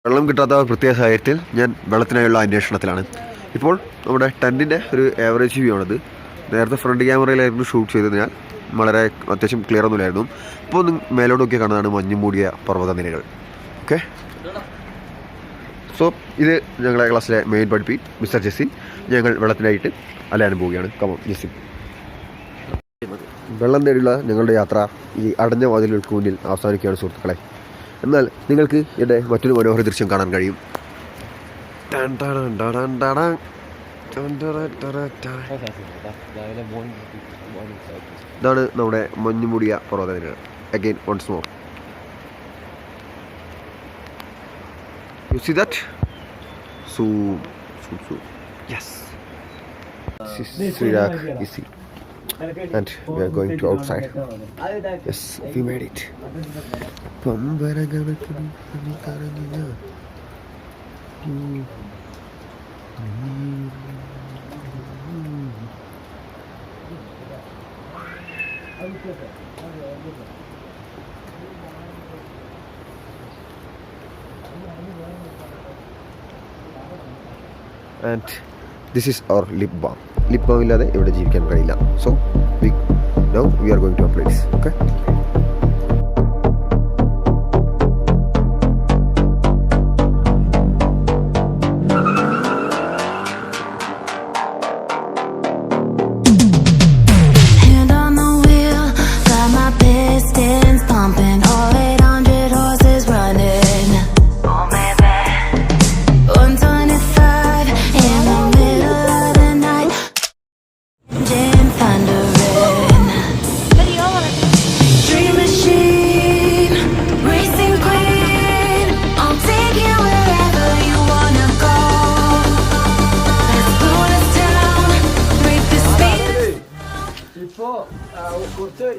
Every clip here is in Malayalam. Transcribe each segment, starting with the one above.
വെള്ളം കിട്ടാത്ത പ്രത്യേക സാഹചര്യത്തിൽ ഞാൻ വെള്ളത്തിനായുള്ള അന്വേഷണത്തിലാണ്. ഇപ്പോൾ നമ്മുടെ ടെൻറ്റിൻ്റെ ഒരു ആവറേജ് വ്യൂ ആണിത്. നേരത്തെ ഫ്രണ്ട് ക്യാമറയിലായിരുന്നു ഷൂട്ട് ചെയ്തതിനാൽ വളരെ അത്യാവശ്യം ക്ലിയർ ഒന്നുമില്ലായിരുന്നു. ഇപ്പോൾ മേലോട്ട് നോക്കി കാണുന്നതാണ് മഞ്ഞ് മൂടിയ പർവ്വതനിരകൾ. ഓക്കെ, സോ ഇത് ഞങ്ങളുടെ ക്ലാസ്സിലെ മെയിൻ പഠിപ്പി മിസ്റ്റർ ജെസ്സിൻ. ഞങ്ങൾ വെള്ളത്തിനായിട്ട് അലയാൻ പോവുകയാണ്. കമോൺ ജെസ്സിൻ. വെള്ളം തേടിയുള്ള ഞങ്ങളുടെ യാത്ര ഈ അടഞ്ഞ വാതിലുകൾക്ക് മുന്നിൽ അവസാനിക്കുകയാണ് സുഹൃത്തുക്കളെ. എന്നാൽ നിങ്ങൾക്ക് എൻ്റെ മറ്റൊരു മനോഹര ദൃശ്യം കാണാൻ കഴിയും. ഇതാണ് നമ്മുടെ മഞ്ഞുമൂടിയ പർവ്വതനിരകൾ. Again once more, you see that? Zoom. Yes, this is Srirak easy. And we are going to outside. Yes, we made it. And this is our lip balm. Lip balm illade ഇവിടെ ജീവിക്കാൻ കഴിയില്ല. So now we are going to apply this. Okay.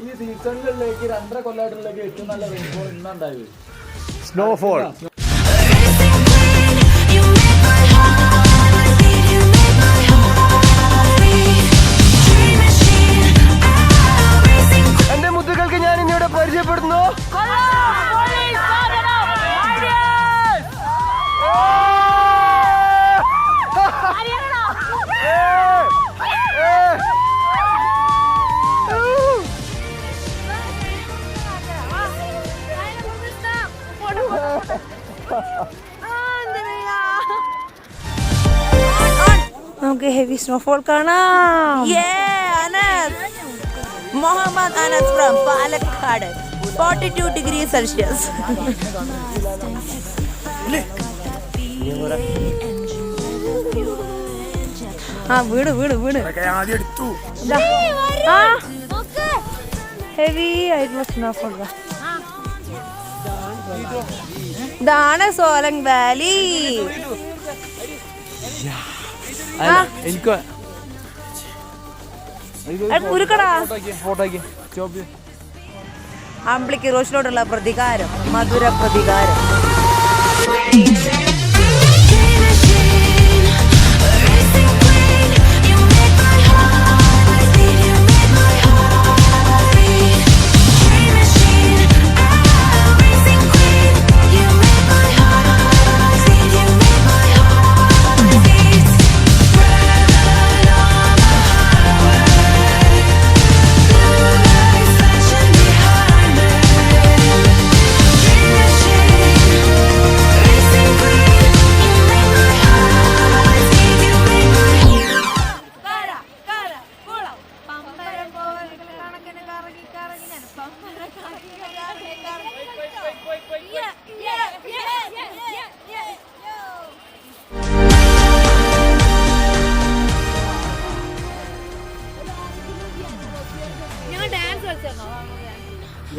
ഈ സീസണിലേക്ക് 2.5 കൊല്ലമായിട്ടുള്ളേക്ക് ഏറ്റവും നല്ല റെയിൻഫോൾ ഇന്നുണ്ടായത്. സ്നോഫോൾ. എന്റെ മുത്തുകൾക്ക് ഞാൻ ഇന്നിവിടെ പരിചയപ്പെടുന്നു. നമുക്ക് ഹെവി സ്നോഫോൾ കാണാം. Muhammad Anas from Palakkad. 42 degrees Celsius. വീട് ഹെവി ആയിട്ടുള്ള സ്നോഫോൾ. ഇതാണ് സോലങ് വാലി. അമ്പിളിക്ക് റോഷിനോടുള്ള പ്രതികാരം, മധുര പ്രതികാരം.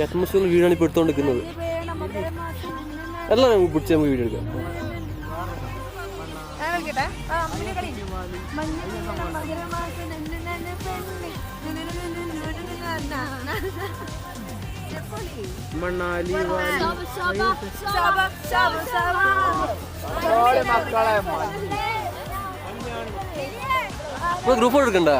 അറ്റ്മോസ്ഫിയറിൽ വീടാണ് ഇപ്പോൾ എടുത്തുകൊണ്ടിരിക്കുന്നത്. എല്ലാം നമുക്ക് പിടിച്ച് നമുക്ക് വീഡിയോ എടുക്കാം. മണാലി ഗ്രൂപ്പ് ഫോട്ടോ എടുക്കണ്ട.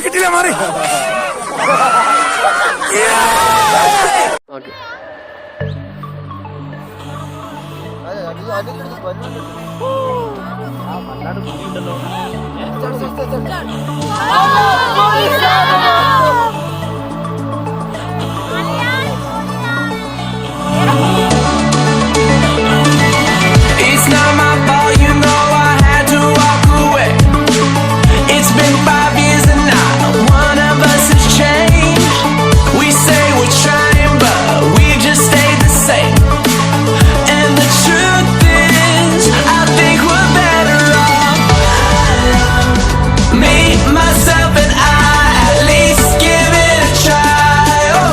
കിട്ടില്ല മാറി. Okay. It's not my fault, you know I had to walk away. It's been 5 years and not one of us has changed. We say we're trying, but we just stayed the same. And the truth is, I think we're better off. Me, myself, and I, at least give it a try. Oh.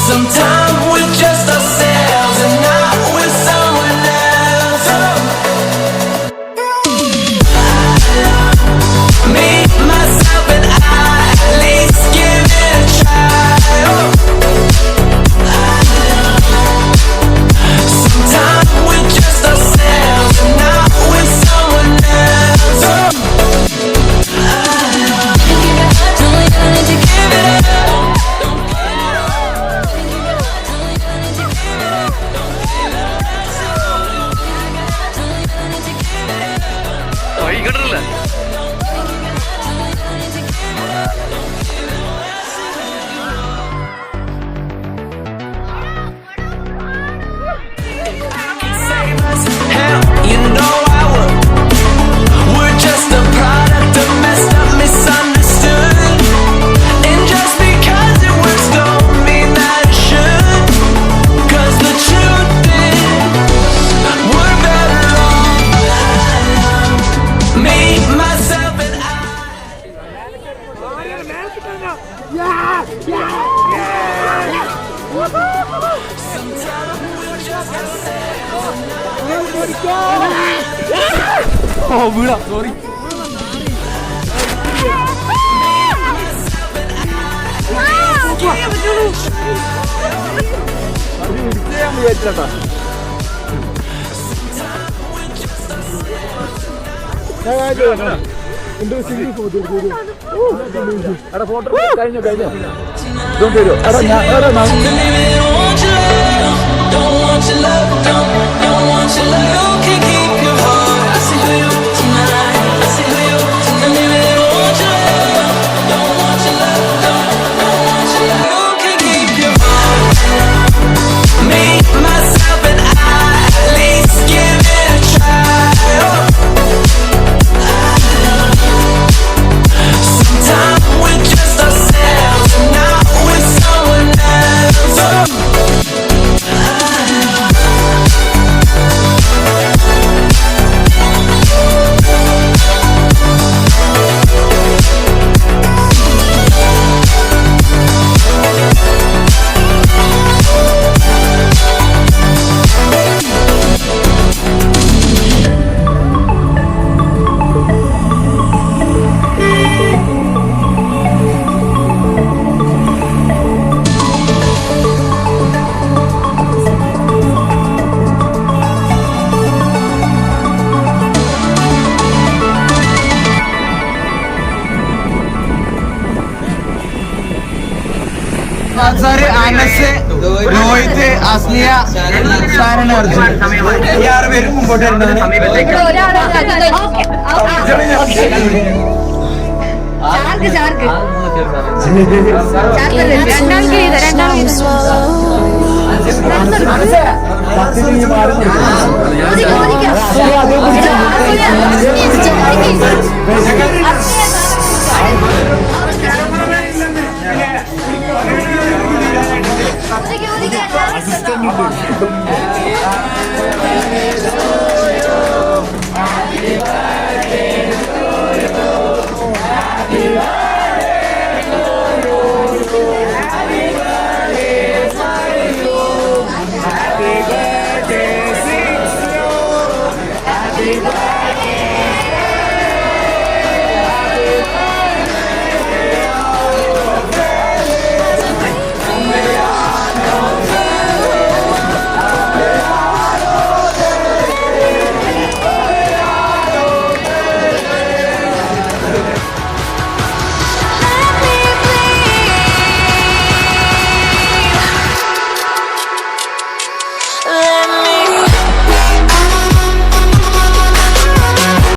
Sometimes we're just ourselves and not with someone else. Me, myself, and I, at least give it a try. Sometimes we're just ourselves and not with someone else. Don't give it up. Hell, you know I would. We're just a product of messed up, misunderstood. And just because it works don't mean that it should. 'Cause the truth is, we're better off. Me, myself, and I. Sometimes we're just Don't want your love, don't want your love. You can keep your heart. I see who you tonight. I see who you tonight. Maybe they want your love, don't want your love, don't want your love. You can keep your heart. Me, myself, and I, at least give it a try. Sometimes we're just ourselves and not with someone else. Anas Rohit Asliya Saran Arjun ഈ 6 പേരും മുമ്പോട്ട് Assistant